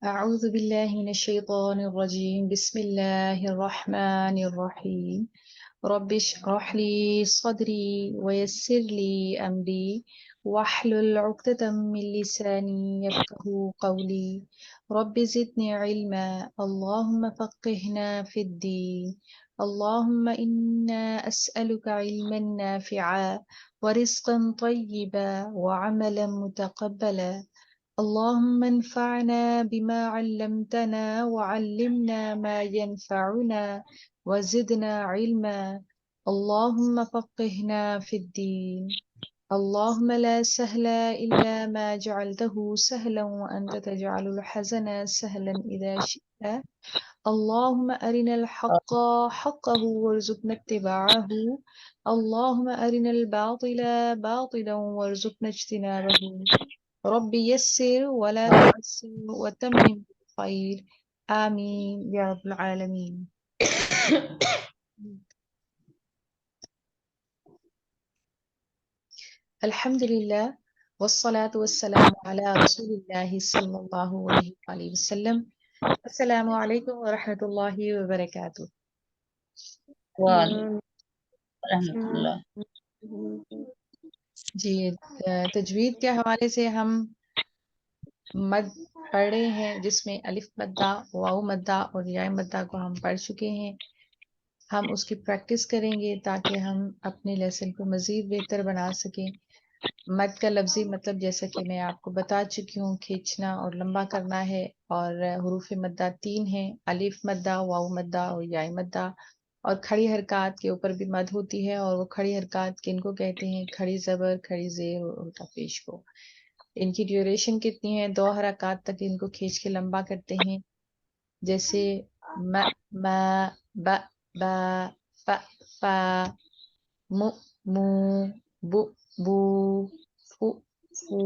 أعوذ بالله من الشيطان الرجيم بسم الله الرحمن الرحيم رب اشرح لي صدري ويسر لي أمري واحلل عقدة من لساني يفقه قولي رب زدني علما اللهم فقهنا في الدين اللهم إنا أسألك علما نافعا ورزقا طيبا وعملا متقبلا اللهم انفعنا بما علمتنا وعلمنا ما ينفعنا وزدنا علما اللهم فقهنا في الدين اللهم لا سهل إلا ما جعلته سهلا وأنت تجعل الحزن سهلا إذا شئت اللهم أرنا الحق حقه وارزقنا اتباعه اللهم أرنا الباطل باطلا وارزقنا اجتنابه ربي يسر ولا تعسر وتمم بالخير آمين يا رب العالمين. الحمد لله والصلاة والسلام على رسول الله صلى الله عليه وسلم. السلام عليكم ورحمة الله वबरकातुह। रहमतुल्लाह। जी, तजवीद के हवाले से हम मद पढ़ रहे हैं जिसमें अलिफ मद्दा, वाव मद्दा और या मद्दा को हम पढ़ चुके हैं। हम उसकी प्रैक्टिस करेंगे ताकि हम अपने लेसन को मज़ीद बेहतर बना सकें। मद का लफ्ज़ी मतलब जैसा कि मैं आपको बता चुकी हूँ, खींचना और लंबा करना है। और हुरूफ मद्दा 3 हैं, अलिफ मद्दा, वाव मद्दा और या मद्दा। और खड़ी हरकत के ऊपर भी मद होती है, और वो खड़ी हरकत किनको कहते हैं? खड़ी ज़बर, खड़ी ज़ेर और उल्टा पेश को। इनकी ड्यूरेशन कितनी है? 2 हरकत तक इनको खींच के लंबा करते हैं। जैसे म, ब, बा, फ, फा, मु, मू, बु, बू, फु, फू,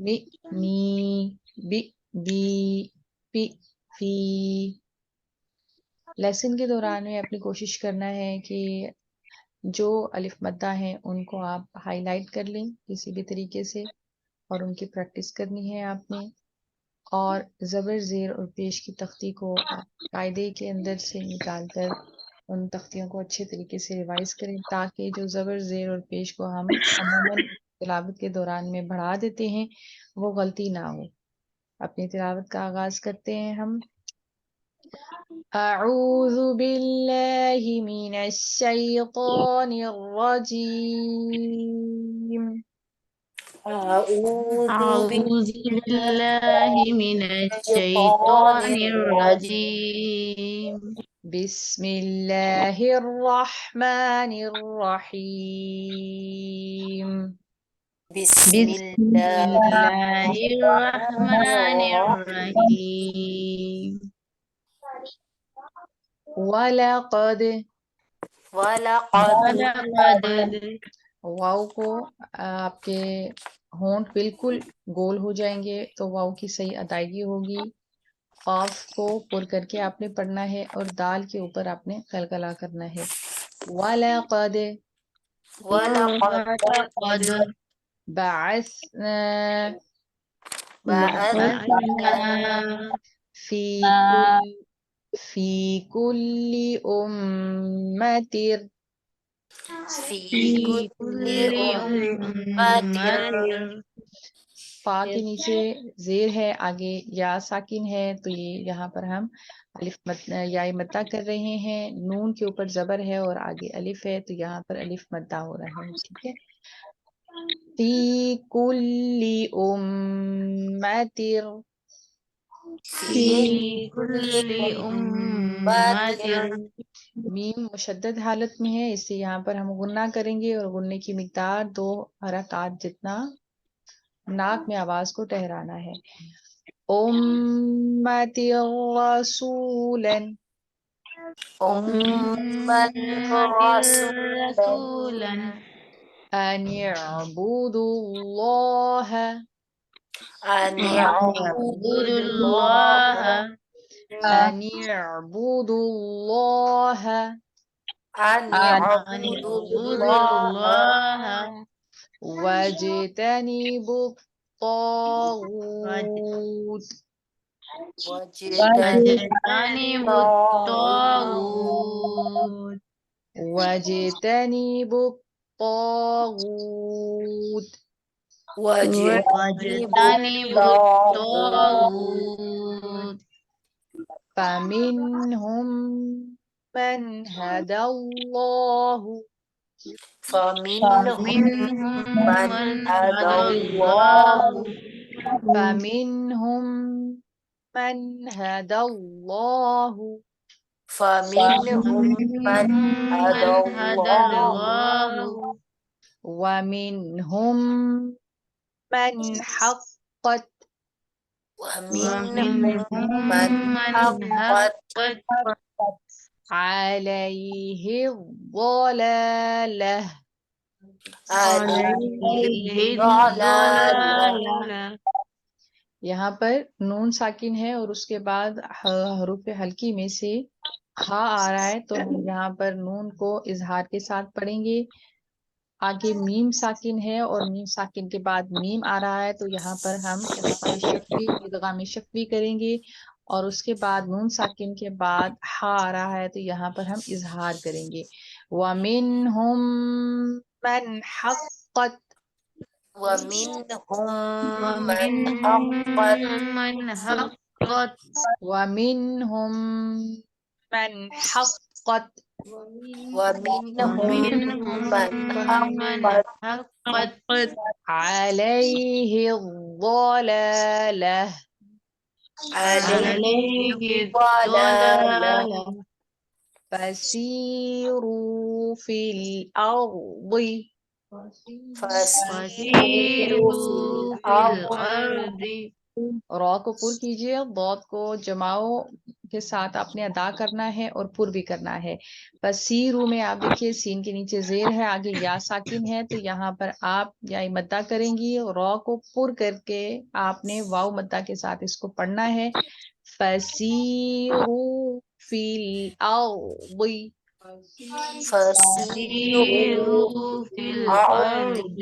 मी, मी, बी, बी, पी, फी। लेसन के दौरान में अपनी कोशिश करना है कि जो अलिफ मद्दा हैं उनको आप हाईलाइट कर लें किसी भी तरीके से, और उनकी प्रैक्टिस करनी है आपने। और ज़बर, ज़ेर और पेश की तख्ती को आप कायदे के अंदर से निकाल कर उन तख्तियों को अच्छे तरीके से रिवाइज करें, ताकि जो ज़बर, ज़ेर और पेश को हम अमूमन तिलावत के दौरान में बढ़ा देते हैं वो गलती ना हो। अपनी तिलावत का आगाज़ करते हैं हम। अऊज़ु बिल्लाहि मिनश शैतानिर रजीम। अऊज़ु बिल्लाहि मिनश शैतानिर रजीम। बिस्मिल्लाहिर रहमानिर रहीम। बिस्मिल्लाहिर रहमानिर रहीम। वलक़द, वलक़द वाव को आपके होंठ बिल्कुल गोल हो जाएंगे तो वाव की सही अदायगी होगी। काफ को पुर करके आपने पढ़ना है और दाल के ऊपर आपने कलकला करना है। वलक़द वलक़द बअसना बअसना फी कुल फी कुल्ली उम्मतिर फी कुल्ली उम्मतिन। फा के नीचे जेर है, आगे या साकिन है, तो ये यहाँ पर हम अलिफ या मद्दा कर रहे हैं। नून के ऊपर जबर है और आगे अलिफ है, तो यहाँ पर अलिफ मद्दा हो रहा है। ठीक है। फी कुल्ली उम्मतिर, फी कुल्ली उम्मतिन। मीम मुशद्दद हालत में है, इससे यहाँ पर हम गुन्ना करेंगे और गुन्ने की मिकदार 2 हरकत जितना नाक में आवाज को ठहराना है। उम्मति रसूलन, उम्मतिन रसूलन। अनिअबुदुल्लाह, अनिअबुदुल्लाह। अनिअबुदुल्लाह अनिअबुदुल्लाह। वजतनिबु الطاغوت واجتنبوا الطاغوت واجتنبوا الطاغوت واجتنبوا الطاغوت فمنهم من هدى الله منهم من هدى الله فمنهم من هدى الله منهم من هدى الله ومنهم من حقت ومنهم من حقت عليه الضلالة عليه الضلالة यहाँ पर नून साकिन है और उसके बाद हरूफ हल्की में से हा आ रहा है, तो हम यहाँ पर नून को इजहार के साथ पढ़ेंगे। आगे मीम साकिन है और मीम साकिन के बाद मीम आ रहा है, तो यहाँ पर हम इदगाम शफ़वी करेंगे। और उसके बाद नून साकिन के बाद हा आ रहा है, तो यहाँ पर हम इजहार करेंगे। वमिनहुम मन हक़्क़त ومنهم من حقت वमिनहुम मन हक़्क़त ومنهم من حقت عليه الضلالة عليه الضلالة فسيروا في الأرض فسيروا في الأرض रॉ को पुर कीजिए, दौद को जमाओ के साथ आपने अदा करना है और पुर भी करना है। फसीरू में आप देखिए सीन के नीचे जेर है, आगे या साकिन है, तो यहाँ पर आप या मद्दा करेंगी। रॉ को पुर करके आपने वाव मद्दा के साथ इसको पढ़ना है। फसीरू फिल अर्दी فسيروا في الأرض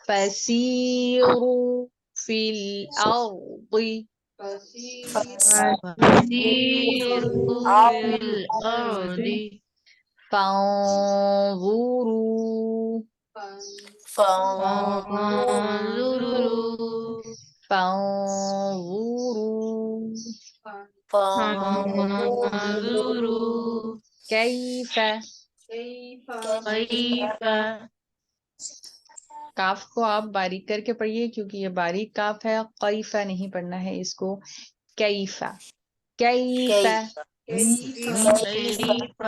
فسيروا في الأرض فسيروا في الأرض فانظروا فانظروا فانظروا فانظروا كيف كيف काफ को आप बारीक करके पढ़िए, क्योंकि ये बारीक काफ है। कैफा नहीं पढ़ना है इसको, कैफा कैफा كيف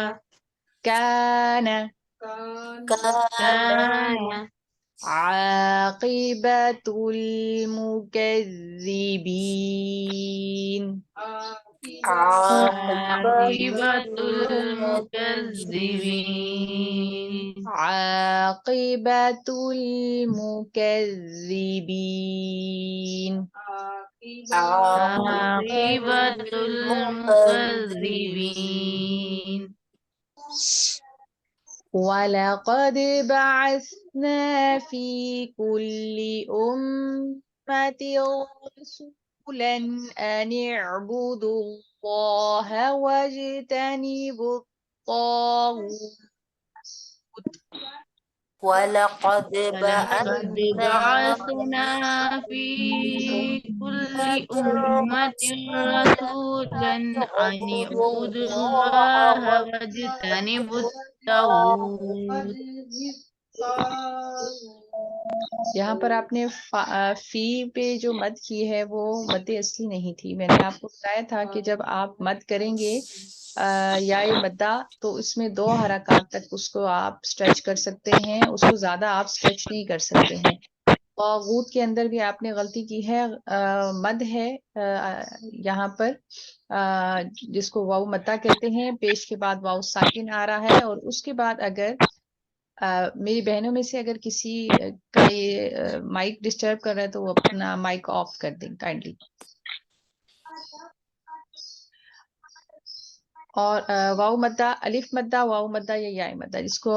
कान كان عاقبة المكذبين عاقبة المكذبين عاقبة المكذبين عاقبة المكذبين ولقد بعثنا في كل أمة رسولا أن اعبدوا الله واجتنبوا الطاغوت ولقد بعثنا في كل أمة رسولا أن اعبدوا الله واجتنبوا الطاغوت यहाँ पर आपने फी पे जो मद की है वो मद असली नहीं थी। मैंने आपको बताया था कि जब आप मद करेंगे या ये मद्दा, तो उसमें 2 हरकत तक उसको आप स्ट्रेच कर सकते हैं, उसको ज्यादा आप स्ट्रेच नहीं कर सकते हैं। तागूत के अंदर भी आपने गलती की है। मद है यहाँ पर जिसको वाव मद्दा कहते हैं, पेश के बाद वाव साकिन आ रहा है। और उसके बाद अगर मेरी बहनों में से अगर किसी का ये माइक डिस्टर्ब कर रहा है, तो वो अपना माइक ऑफ कर दें काइंडली। और वाव मद्दा, अलिफ मद्दा, वाव मद्दा या याय मद्दा, जिसको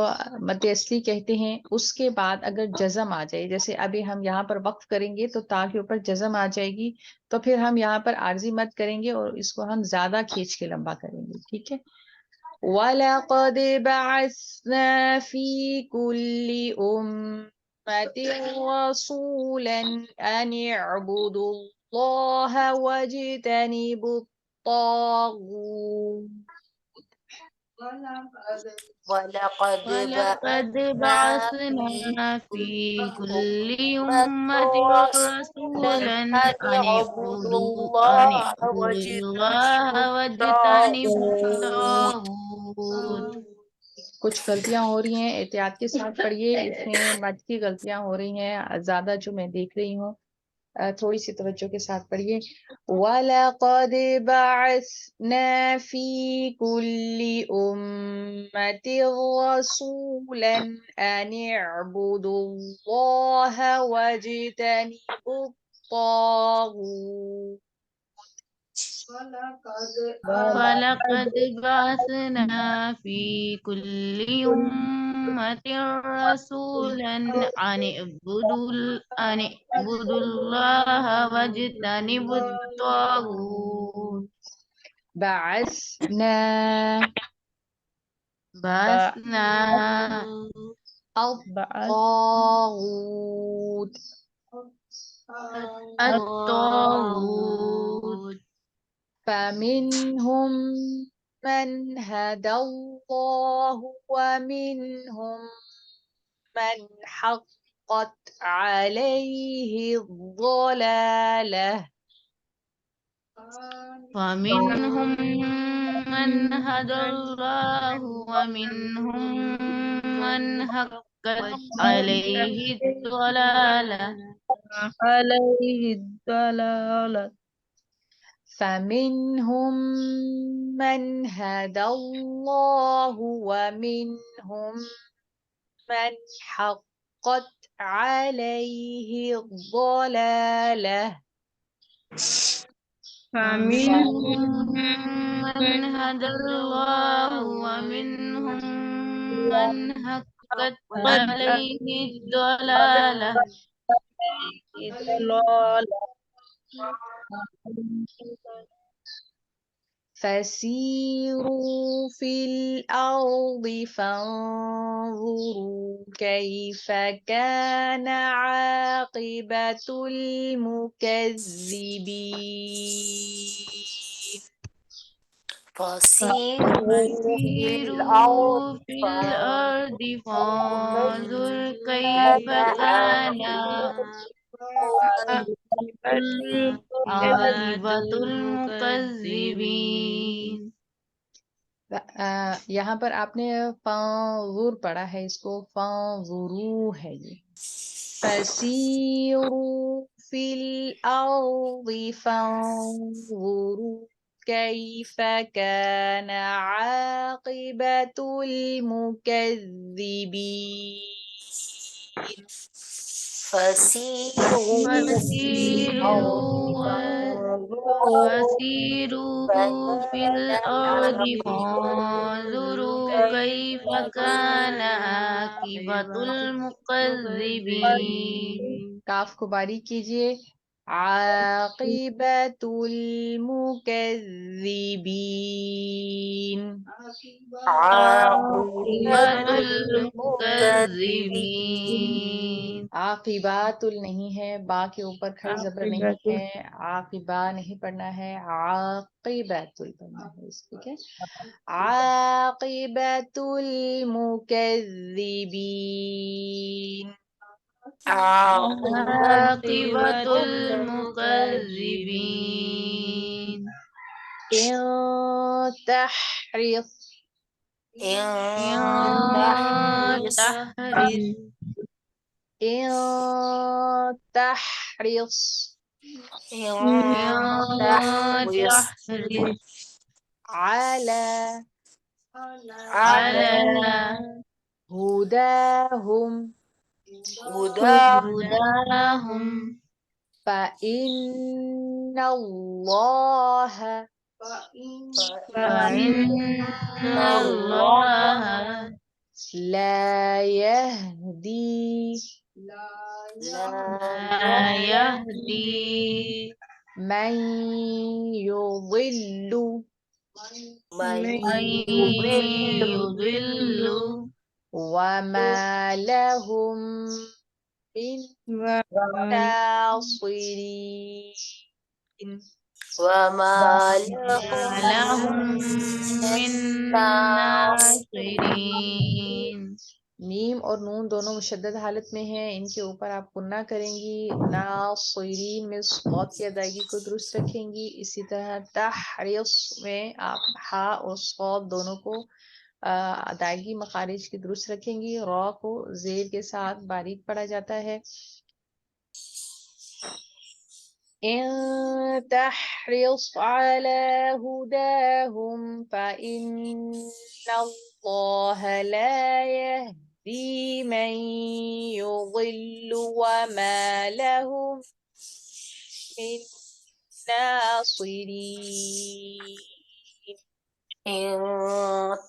मद्दे असली कहते हैं, उसके बाद अगर जज़म आ जाए, जैसे अभी हम यहाँ पर वक्फ करेंगे तो ता के ऊपर जज़म आ जाएगी, तो फिर हम यहाँ पर आर्जी मद करेंगे और इसको हम ज्यादा खींच के लंबा करेंगे। ठीक है। वलक़द बअसना फी कुल्ली उम्मतिन रसूलन अन इअ्बुदुल्लाह वज्तनिबुत तागूत। ولقد ولقد بعثنا في بعثنا في كل كل أمة أمة رسولا رسولا أن اعبدوا أن الله اعبدوا الله واجتنبوا واجتنبوا الطاغوت الطاغوت। कुछ गलतियां हो रही हैं, एहतियात के साथ पढ़िए, इसमें मद की गलतियां हो रही हैं ज्यादा जो मैं देख रही हूँ। थोड़ी सी तवज्जो के साथ पढ़िए। वलक़द बअसना फी कुल्ली उम्मतिन रसूलन अन इअ्बुदुल्लाह वज्तनिबुत तागूत। ولقد بعثنا في كل أمة رسولا أن اعبدوا الله واجتنبوا الطاغوت. بعثنا بعثنا الطاغوت الطاغوت. فمنهم من هدى الله ومنهم من حقت عليه الضلالة. فمنهم من هدى الله ومنهم من حقت عليه الضلالة. فمنهم من هدى الله ومنهم من حقت عليه الضلالة. فمنهم من هدى الله ومنهم من حقت عليه الضلالة. فسيروا في الأرض فانظروا كيف كان عاقبة المكذبين. فسيروا في الأرض فانظر كيف كان عاقبة المكذبين. यहाँ पर आपने फांजुर पढ़ा है, इसको फांजुरू है ये। फसीरू फिल अर्दि फांजुरू कैफ कान आक़िबतुल मुकज़्ज़िबीन। فسيروا في الأرض فانظروا كيف كان عاقبة المكذبين. काफ को बारीक कीजिए। आक़िबतुल मुकज़्ज़िबीन। عاقبة المكذبين. आक़िबातुल नहीं है, बा के ऊपर खड़ी जबर नहीं है, आक़िबा नहीं पढ़ना है, आक़िबतुल पढ़ना है। ठीक है। आक़िबतुल मुकज़्ज़िबीन। عاقبة المكذبين. إن تحرص إن تحرص على هداهم فإن الله فإن الله لا يهدي لا يهدي من يضل من يضل وما لهم من ناصرين. وما لهم من ناصرين. मीम और नून दोनों मुशद्दद हालत में हैं, इनके ऊपर आप गुन्ना करेंगी। नासिरीन में सौत की अदायगी को दुरुस्त रखेंगी। इसी तरह तहरीस में आप हा और सौत दोनों को अदायगी मखारिज की दुरुस्त रखेंगी। रॉ को जेर के साथ बारीक पढ़ा जाता है। इन तहरीस अला हुदाहुम फ़इन्नल्लाह ला यहदी मन युज़िल्लु वमा लहुम मिन नासिरीन।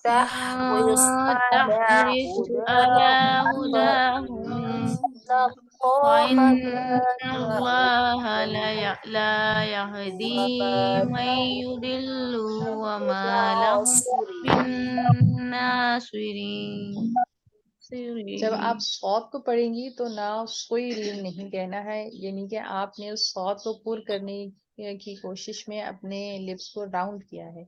تحرص على تحرص على هداهم هداهم فإن فإن الله الله لا يهدي من يضل وما لهم من ناصرين. जब आप सौत को पढ़ेंगी तो ना सोई रीन नहीं कहना है, यानी कि आपने उस सौत को पूर करने की कोशिश में अपने लिप्स को राउंड किया है।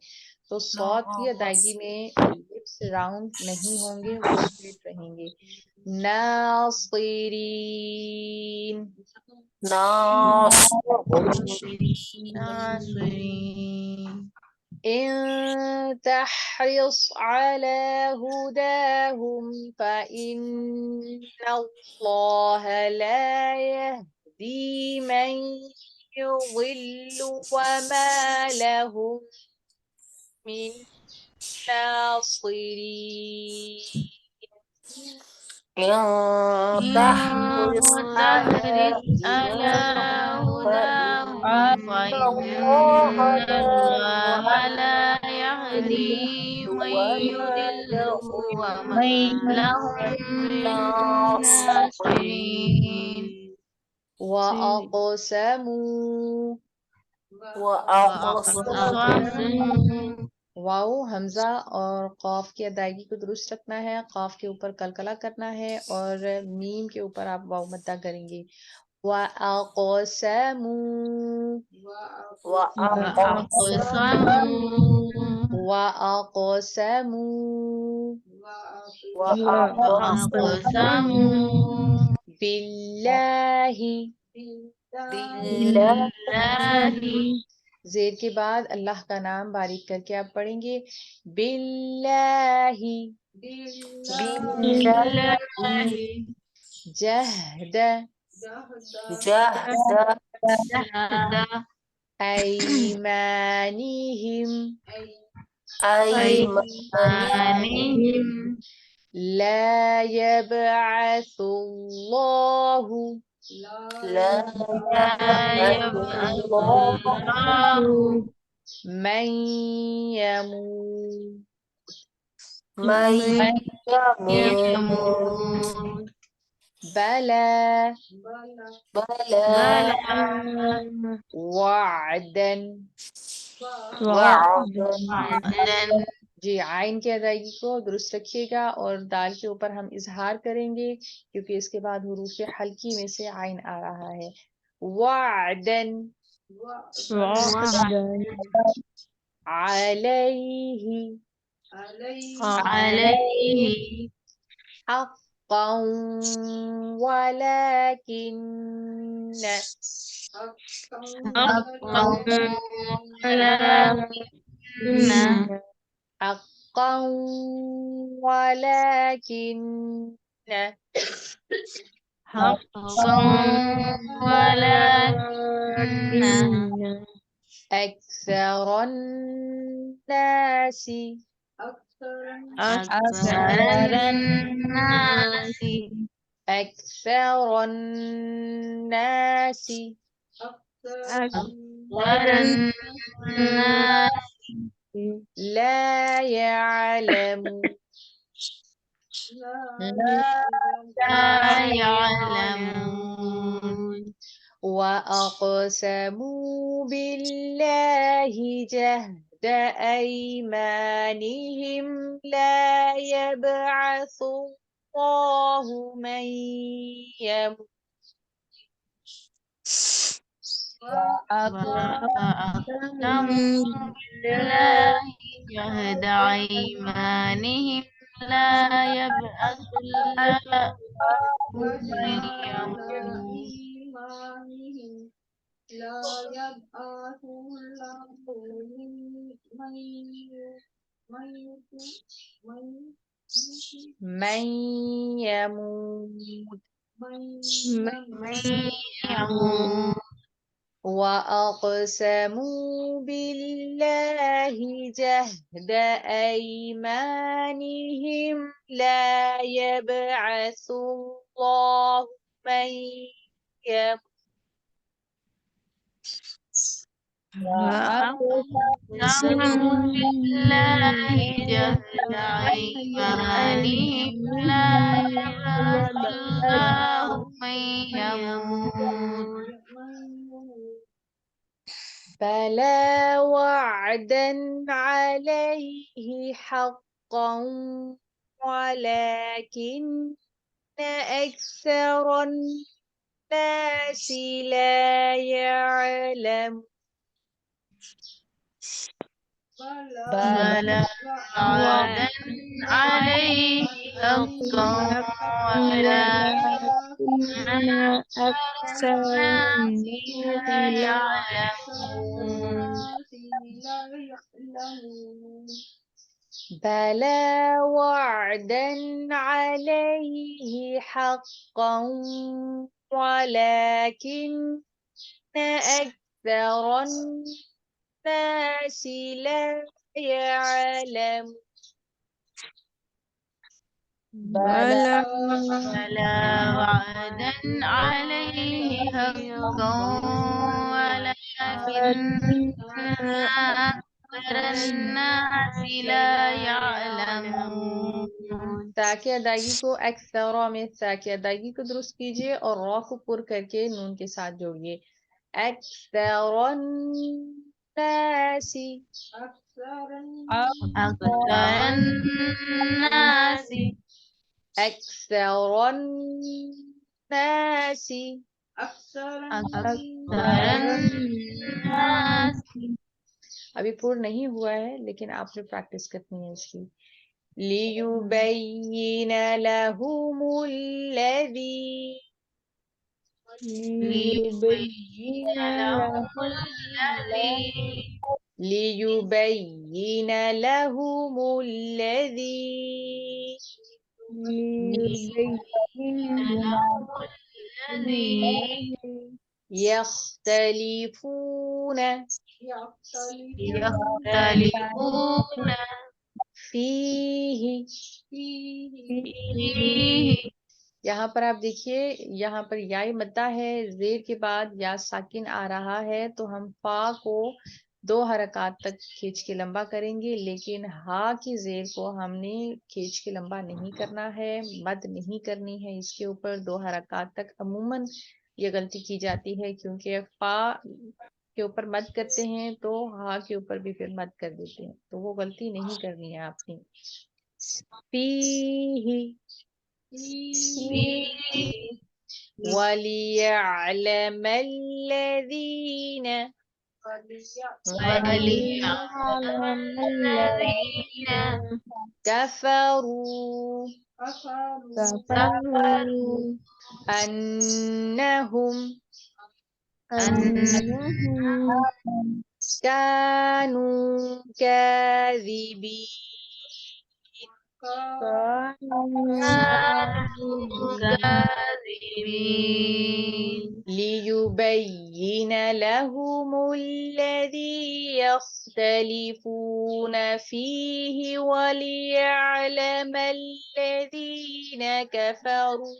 तो सौत की अदायगी में लिप्स राउंड नहीं होंगे, वो स्ट्रेट रहेंगे। नासिरीन। ناصرين. إن تحرص على هداهم فإن الله لا يهدي من يضل وما لهم من ناصرين. إن إن تحرص على تحرص على هداهم هداهم فإن فإن الله الله لا لا يهدي من وما يضل لهم وما لهم من ناصرين. ناصرين وأقسموا وأقسموا वाओ हमजा और कॉफ की अदायगी को दुरुस्त रखना है। कॉफ के ऊपर कलकला करना है और मीम के ऊपर आप वाओ मद्दा करेंगे। वअक़समू وأقسموا वअक़समू وأقسموا बिल्लाहि। بالله जेर के बाद अल्लाह का नाम बारीक करके आप पढ़ेंगे। बिल्लाहि بالله जहद جهد ऐमानिहिम أيمانهم لا يبعث الله لا لا يبعث يبعث الله الله من يموت من يموت يموت. بلى بلى بلى وعدا। وعدا وعدا. जी आइन की अदायगी को दुरुस्त रखिएगा और दाल के ऊपर हम इजहार करेंगे क्योंकि इसके बाद हुरूफ हल्की में से आइन आ रहा है। वादन अलैहि عليه हक़्क़न वलाकिन حقا ولكن حقا ولكن حقا ولكن أكثر الناس أكثر الناس أكثر الناس أكثر الناس لا يعلمون لا يعلمون وأقسموا بالله جهد أيمانهم لا يبعث الله من يموت وأقسموا بالله جهد أيمانهم لا يبعث الله من يموت من يموت من يموت وأقسموا بالله جهد أيمانهم لا يبعث الله من يموت وأقسموا بالله جهد أيمانهم لا يبعث الله من يموت بلى وعدا عليه حقا ولكن أكثر الناس لا يعلم بلى وعدا عليه حقا ولكن أكثر الناس لا يعلمون بلى وعدا عليه حقا ولكن أكثر الناس لا يعلم بلى وعدا عليه حقا ولكن أكثر الناس لا يعلمون ता की अदायगी को अक्सरा में ता की अदायगी को दुरुस्त कीजिए और रॉ को पुर करके नून के साथ जोड़िए अक्सरन्नासी أكثر الناس अक्सरन्नासी أكثر الناس अभी पूर्ण नहीं हुआ है लेकिन आपने प्रैक्टिस करनी है इसकी लियुबय्यिन लहुमुल लज़ी ليبين لهم الذي लियुबय्यिन लहुमुल लज़ी यख्तलिफून يختلفون फीही فيه यहाँ पर आप देखिए यहाँ पर याई मद्दा है जेर के बाद या साकिन आ रहा है तो हम फा को 2 हरकत तक खींच के लंबा करेंगे लेकिन हा की जेर को हमने खींच के लंबा नहीं करना है मद नहीं करनी है इसके ऊपर 2 हरकत तक अमूमन ये गलती की जाती है क्योंकि फा के ऊपर मद करते हैं तो हा के ऊपर भी फिर मद कर देते हैं तो वो गलती नहीं करनी है आपने फीही وليعلم الذين وليعلم الذين كفروا كفروا أنهم أنهم كانوا كاذبين كاذبين ليبين لهم الذي يختلفون فيه وليعلم الذين كفروا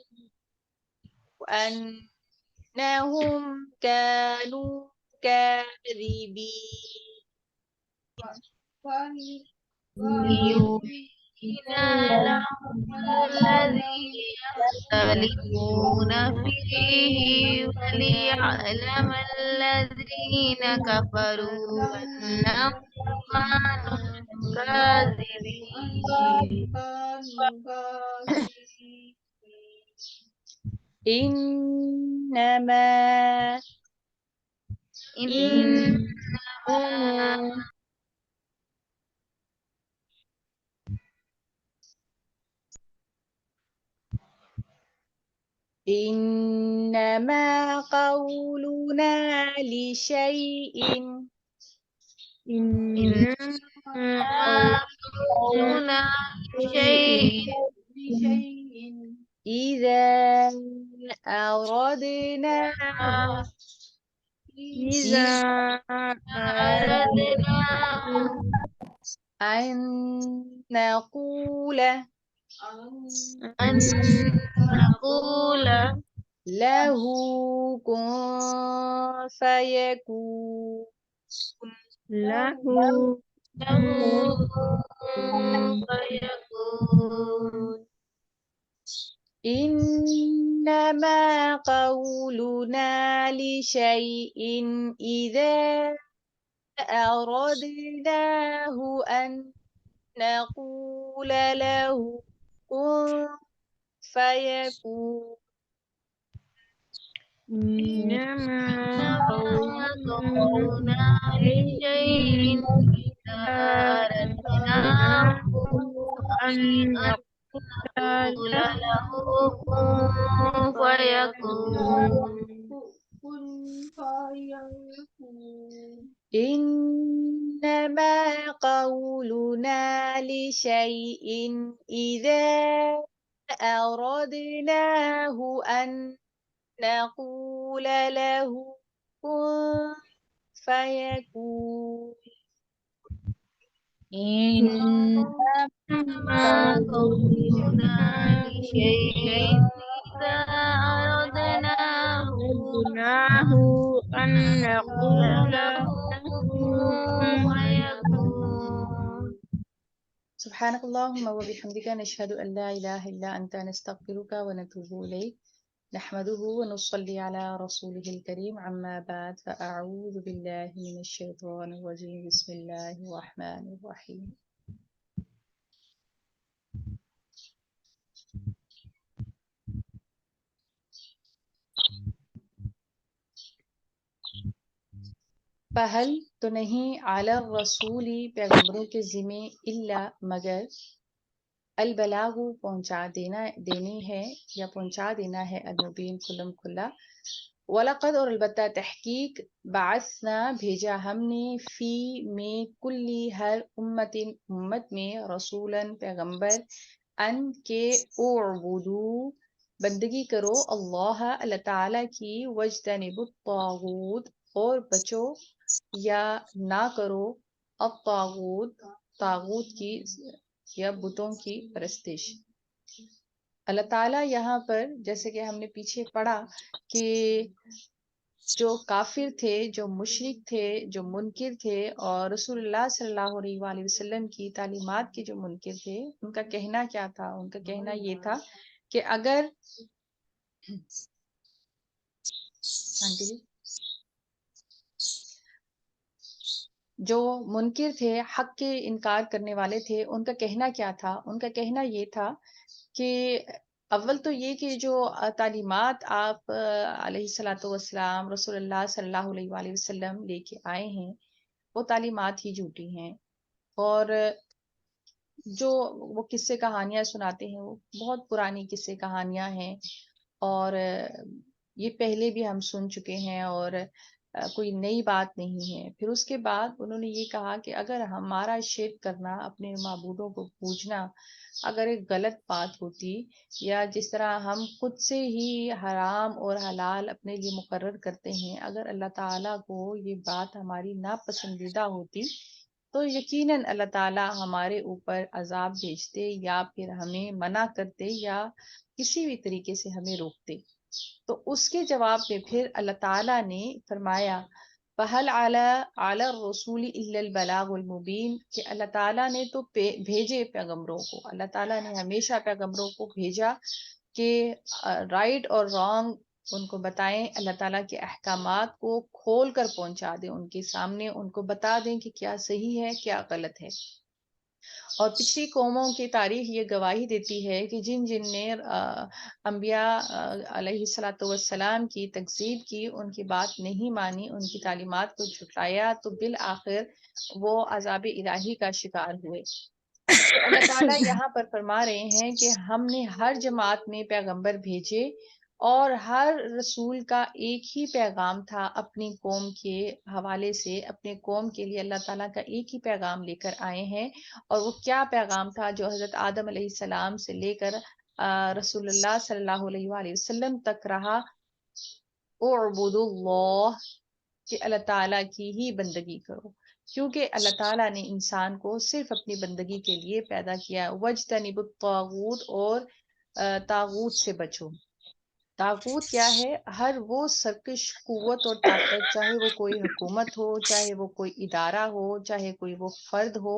أنهم كانوا كاذبين ليبين لهم الذي يختلفون فيه وليعلم الذين كفروا أنهم كانوا كاذبين. إنما إنما إنما قولنا لشيء إنما قولنا لشيء إذا أردناه إذا أردناه أن نقول أن نقول له كن فيكون له له كن فيكون. إنما قولنا لشيء إذا أردناه أن نقول له كن فيكون. إنما قولنا لشيء إذا أردناه أن نقول له كن فيكون. إنما قولنا لشيء إذا أردناه أن نقول له كن فيكون. إنما قولنا لشيء إذا أردناه أن نقول له كن فيكون. سبحانك اللهم وبحمدك نشهد أن لا إله إلا أنت نستغفرك ونتوب إليك نحمده ونصلي على رسوله الكريم عما بعد فأعوذ بالله من الشيطان الرجيم بسم الله الرحمن الرحيم. पहल तो नहीं आला रसूली पैगंबरों के ज़िम्मे इल्ला मगर अलबलागु पहुंचा देनी है या पहुंचा देना है अलमुबीन खुल्लम खुल्ला वलक़द और अलबत्ता तहकीक बासना भेजा हमने फ़ी में कुल्ली हर उम्मतिन उम्मत में रसूलन पैगंबर अन के उअबुदू बंदगी करो अल्लाह अल्लाह ताला की वजतनिबुत तागूत और बचो या ना करो अब तागूत की या बुतों की परस्तिश। अल्लाह ताला यहाँ पर जैसे कि हमने पीछे पढ़ा कि जो काफिर थे, जो मुशरिक थे, जो मुनकिर थे और रसूलुल्लाह सल्लल्लाहु अलैहि वसल्लम की तालीमात के जो मुनकिर थे, उनका कहना क्या था? उनका कहना ये था कि अगर आंटी जी जो मुनकिर थे, हक के इनकार करने वाले थे, उनका कहना क्या था? उनका कहना ये था कि अव्वल तो ये कि जो तालीमात आप अलैहिस्सलातु वस्सलाम रसूलुल्लाह सल्लल्लाहु अलैहि वसल्लम लेके आए हैं, वो तालीमात ही झूठी हैं। और जो वो किस्से कहानियां सुनाते हैं, वो बहुत पुरानी किस्से कहानियां हैं और ये पहले भी हम सुन चुके हैं और कोई नई बात नहीं है। फिर उसके बाद उन्होंने ये कहा कि अगर हमारा शिर्क करना, अपने माबूदों को पूजना अगर एक गलत बात होती या जिस तरह हम खुद से ही हराम और हलाल अपने लिए मुकर्रर करते हैं, अगर अल्लाह ताला को ये बात हमारी नापसंदीदा होती तो यकीनन अल्लाह ताला हमारे ऊपर अजाब भेजते या फिर हमें मना करते या किसी भी तरीके से हमें रोकते। तो उसके जवाब में फिर अल्लाह ताला ने फरमाया फहल अला रसूल इल्लल बलागुल मुबीन, कि अल्लाह ताला ने तो भेजे पैगंबरों को, अल्लाह ताला ने हमेशा पैगंबरों को भेजा कि राइट और रॉन्ग उनको बताएं, अल्लाह ताला के अहकामात को खोल कर पहुंचा दें उनके सामने, उनको बता दें कि क्या सही है क्या गलत है। और पिछली कौमों की तारीख ये गवाही देती है कि जिन जिन ने अम्बिया अलैहिस्सलातु वस्सलाम की तकज़ीब की, उनकी बात नहीं मानी, उनकी तालीमात को झुटलाया, तो बिल आखिर वो अज़ाब इलाही का शिकार हुए। तो अल्लाह ताला यहाँ पर फरमा रहे हैं कि हमने हर जमात में पैगंबर भेजे और हर रसूल का एक ही पैगाम था अपनी कौम के हवाले से, अपने कौम के लिए अल्लाह ताला का एक ही पैगाम लेकर आए हैं। और वो क्या पैगाम था जो हजरत आदम अलैहिस्सलाम से लेकर रसूलुल्लाह सल्लल्लाहु अलैहि वसल्लम तक रहा, उअबुदुल्लाह, कि अल्लाह ताला की ही बंदगी करो, क्योंकि अल्लाह ताला ने इंसान को सिर्फ अपनी बंदगी के लिए पैदा किया। वज्तनिबुत तागूत, और तागूत से बचो। तागूत क्या है? हर वो सर्कश कुव्वत और ताकत, चाहे वो कोई हुकूमत हो, चाहे वो कोई इदारा हो, चाहे कोई वो फर्द हो,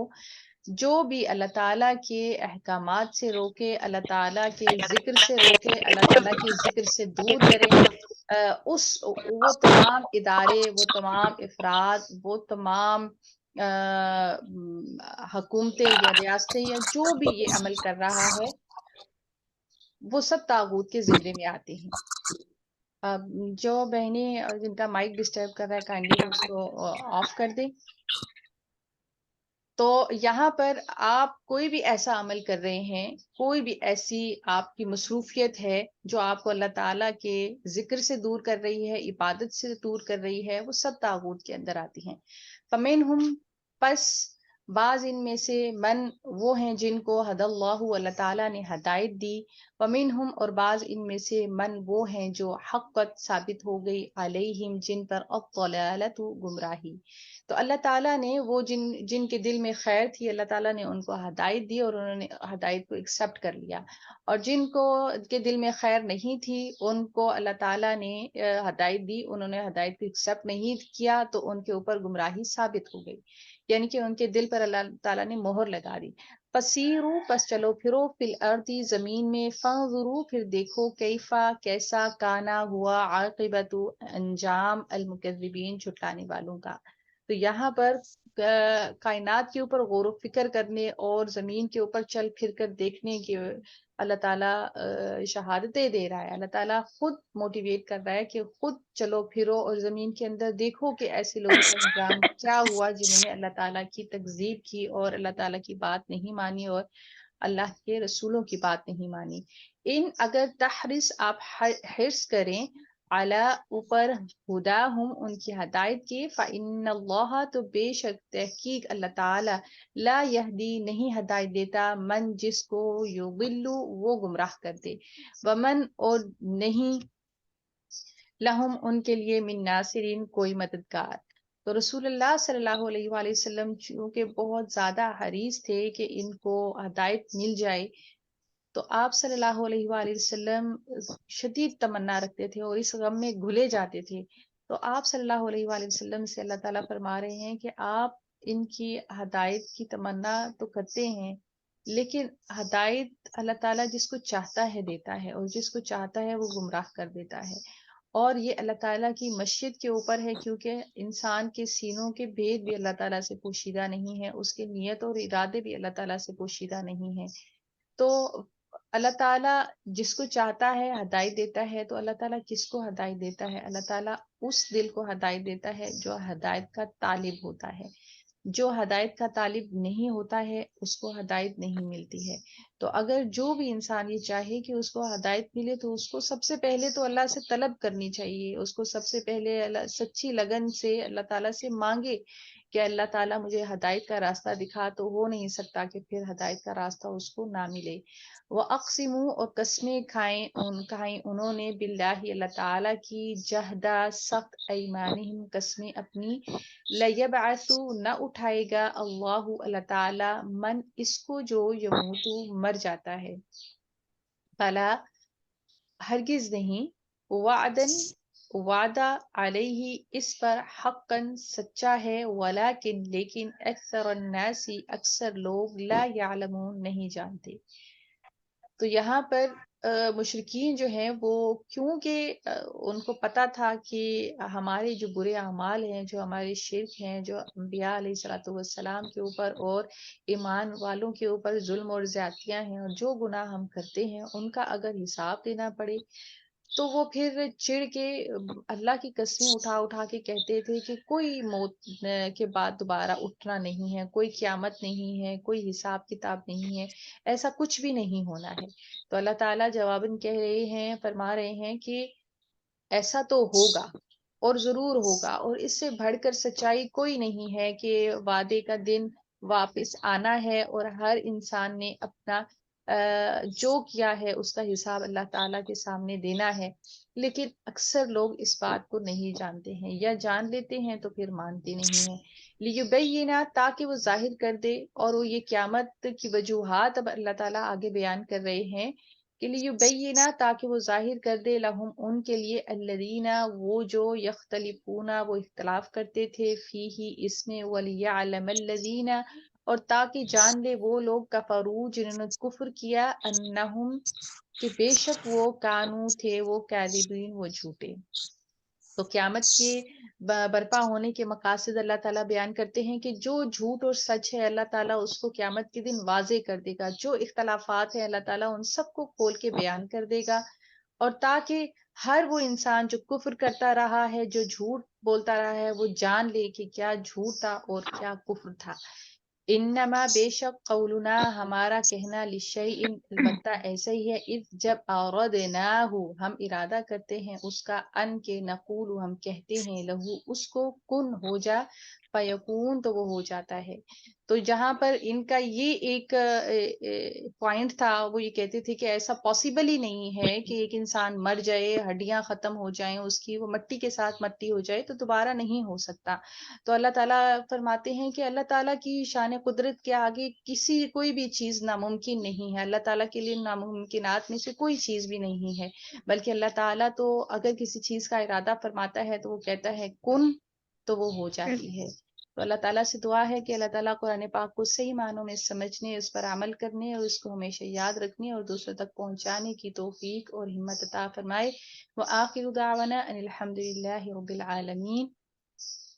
जो भी अल्लाह ताला के अहकामात से रोके, अल्लाह ताला के जिक्र से रोके, अल्लाह ताला के जिक्र से दूर करे, वो तमाम इदारे, वो तमाम इफराद, वो तमाम हुकूमतें या रियासतें या जो भी ये अमल कर रहा है, वो सब तागूत के जिम्मे में आते हैं। जो बहनें जिनका माइक डिस्टर्ब कर रहा है, काइंडली वो उसको ऑफ कर दें। तो यहाँ पर आप कोई भी ऐसा अमल कर रहे हैं, कोई भी ऐसी आपकी मसरूफियत है जो आपको अल्लाह ताला के जिक्र से दूर कर रही है, इबादत से दूर कर रही है, वो सब तागूत के अंदर आती हैं। फमिनहुम, पस बाज इनमें से, मन वो हैं जिनको हदल्लाहु, अल्लाह ताला ने हदायत दी। वमिनहुम, और बाज इनमें से, मन वो हैं जो हक़्क़त साबित हो गई, अलैहिम जिन पर, अत्तलालतु गुमराही। तो अल्लाह ताला ने वो जिनके दिल में खैर थी, अल्लाह ताला ने उनको हदायत दी और उन्होंने हदायत को एक्सेप्ट कर लिया। और जिनको के दिल में खैर नहीं थी, उनको अल्लाह ताला ने हदायत दी, उन्होंने हदायत को एक्सेप्ट नहीं किया, तो उनके ऊपर गुमराही साबित हो गई, यानी कि उनके दिल पर अल्लाह ताला ने मोहर लगा दी। पसीरू, बस चलो फिरो, फिल अर्दी जमीन में, फंजुरू, फिर देखो, कैफा कैसा, काना हुआ, आकिबतु अंजाम, अल मुकज़्ज़िबीन झुटलाने वालों का। तो यहाँ पर कायनात के ऊपर गौर व फिक्र करने और जमीन के ऊपर चल फिर कर देखने की अल्लाह ताला शहादतें दे रहा है। अल्लाह ताला खुद मोटिवेट कर रहा है कि खुद चलो फिरो और जमीन के अंदर देखो कि ऐसे लोगों का अंजाम क्या हुआ जिन्होंने अल्लाह ताला की तकजीब की और अल्लाह ताला की बात नहीं मानी और अल्लाह के रसूलों की बात नहीं मानी। इन अगर तहरिस, आप हिर्स करें, अला ऊपर, हुदा हम उनकी हदायत की, फ़इन्नल्लाह, तो बेशक तहकीक अल्लाह ताला, ला यहदी नहीं हदायत देता, मन जिसको, युबिल्लु वो गुमराह कर दे, वमन और नहीं, लहुम उनके लिए, मिन नासिरीन कोई मददगार। तो रसूलुल्लाह सल्लल्लाहु अलैहि वसल्लम चूंकि बहुत ज्यादा हरीस थे कि इनको हदायत मिल जाए, तो आप सल्लल्लाहु अलैहि वसल्लम शदीद तमन्ना रखते थे और इस गम में घुले जाते थे। तो आप सल्लल्लाहु अलैहि वसल्लम से अल्लाह ताला फरमा रहे हैं कि आप इनकी हदायत की तमन्ना तो करते हैं, लेकिन हदायत अल्लाह ताला जिसको चाहता है देता है और जिसको चाहता है वो गुमराह कर देता है। और ये अल्लाह ताला की मशीयत के ऊपर है, क्योंकि इंसान के सीनों के भेद भी अल्लाह ताला से पोशीदा नहीं है, उसके नियत और इरादे भी अल्लाह ताला से पोशीदा नहीं है। तो अल्लाह ताला जिसको चाहता है हदायत देता है। तो अल्लाह ताला किसको हदायत देता है? अल्लाह ताला उस दिल को हदायत देता है जो हदायत का तालिब होता है। जो हदायत का तालिब नहीं होता है उसको हदायत नहीं मिलती है। तो अगर जो भी इंसान ये चाहे कि उसको हदायत मिले, तो उसको सबसे पहले तो अल्लाह से तलब करनी चाहिए। उसको सबसे पहले अल्लाह सच्ची लगन से अल्लाह ताला से मांगे कि अल्लाह ताला मुझे हदायत का रास्ता दिखा। तो हो नहीं सकता कि फिर हदायत का रास्ता उसको ना मिले। वह अक़सिमू, और कस्में खाएं उन्होंने, बिल्लाहि अल्लाह ताला की, जहदा सख्त, ऐमानिहिम कस्में अपनी, लयबअसु न उठाएगा, अल्लाहु अल्लाह ताला, मन इसको जो, यमूतु मर जाता है, फला हरगिज नहीं, वादन वादा अलैहि इस पर हक़्क़न सच्चा है, वलाकिन लेकिन अक्सरन्नासी अक्सर लोग ला यअलमून नहीं जानते। तो यहाँ पर मुशरिकीन जो हैं वो क्योंकि उनको पता था कि हमारे जो बुरे अमाल हैं, जो हमारे शिर्क हैं, जो अम्बिया अलैहिस्सलातु वस्सलाम के ऊपर और ईमान वालों के ऊपर जुल्म और ज़्यादतियाँ हैं और जो गुनाह हम करते हैं उनका अगर हिसाब देना पड़े तो वो फिर चिढ़ के अल्लाह की कस्में उठा उठा के कहते थे कि कोई मौत के बाद दोबारा उठना नहीं है, कोई क़यामत नहीं है, कोई हिसाब किताब नहीं है, ऐसा कुछ भी नहीं होना है। तो अल्लाह ताला जवाबन कह रहे हैं, फरमा रहे हैं कि ऐसा तो होगा और ज़रूर होगा और इससे बढ़कर सच्चाई कोई नहीं है कि वादे का दिन वापस आना है और हर इंसान ने अपना जो किया है उसका हिसाब अल्लाह ताला के सामने देना है। लेकिन अक्सर लोग इस बात को नहीं जानते हैं या जान लेते हैं तो फिर मानते नहीं हैं। लियुबय्यिना ताकि वो ज़ाहिर कर दे और वो ये क़यामत की वजूहात अब अल्लाह ताला आगे बयान कर रहे हैं कि लियुबय्यिना ताकि वो ज़ाहिर कर दे लहुम उनके लिए अल्लज़ीना वो जो यख्तलिफूना वो इख्तिलाफ करते थे फीही इसमें वलियअलमल्लज़ीना और ताकि जान ले वो लोग कफरू जिन्होंने कुफ्र किया अन्नहुम कि बेशक वो कानू थे वो कादिबीन वो झूठे। तो क़यामत के बर्पा होने के मकासद अल्लाह ताला बयान करते हैं कि जो झूठ और सच है अल्लाह ताला उसको क़यामत के दिन वाज़े कर देगा। जो इख्तलाफात है अल्लाह ताला उन सबको खोल के बयान कर देगा और ताकि हर वो इंसान जो कुफ्र करता रहा है, जो झूठ बोलता रहा है, वो जान ले कि क्या झूठ था और क्या कुफ्र था। इन्नमा बेशक कौलुना हमारा कहना लिशैइन अलबत्ता ऐसा ही है इस जब औरदनाहु हम इरादा करते हैं उसका अन के नकूल हम कहते हैं लहू उसको कुन हो जा फयकून तो वो हो जाता है। तो जहां पर इनका ये एक पॉइंट था वो ये कहते थे कि ऐसा पॉसिबल ही नहीं है कि एक इंसान मर जाए हड्डियां खत्म हो जाएं उसकी वो मट्टी के साथ मट्टी हो जाए तो दोबारा नहीं हो सकता। तो अल्लाह ताला फरमाते हैं कि अल्लाह ताला की शान कुदरत के आगे किसी कोई भी चीज़ नामुमकिन नहीं है। अल्लाह ताला के लिए नामुमकिनात में से कोई चीज़ भी नहीं है। बल्कि अल्लाह ताला तो अगर किसी चीज़ का इरादा फरमाता है तो वो कहता है कुन तो वो हो जाती है। तो अल्लाह ताला से दुआ है कि अल्लाह ताला कुरान पाक को सही मानों में समझने, उस पर अमल करने और उसको हमेशा याद रखने और दूसरों तक पहुंचाने की तौफीक और हिम्मत अता फरमाए। व आखिरु दावाना अनिल हम्दुलिल्लाहि रब्बिल आलमीन।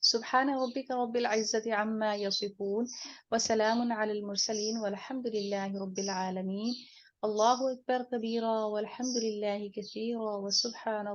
सुब्हान रब्बिक रब्बिल इज्जति अम्मा यसिफून व सलामुन अलल मुरसलीन वल्हम्दुलिल्लाहि रब्बिल आलमीन। अल्लाहु अकबर कबीरा वल्हम्दुलिल्लाहि कसीरा व सुब्हानल्लाह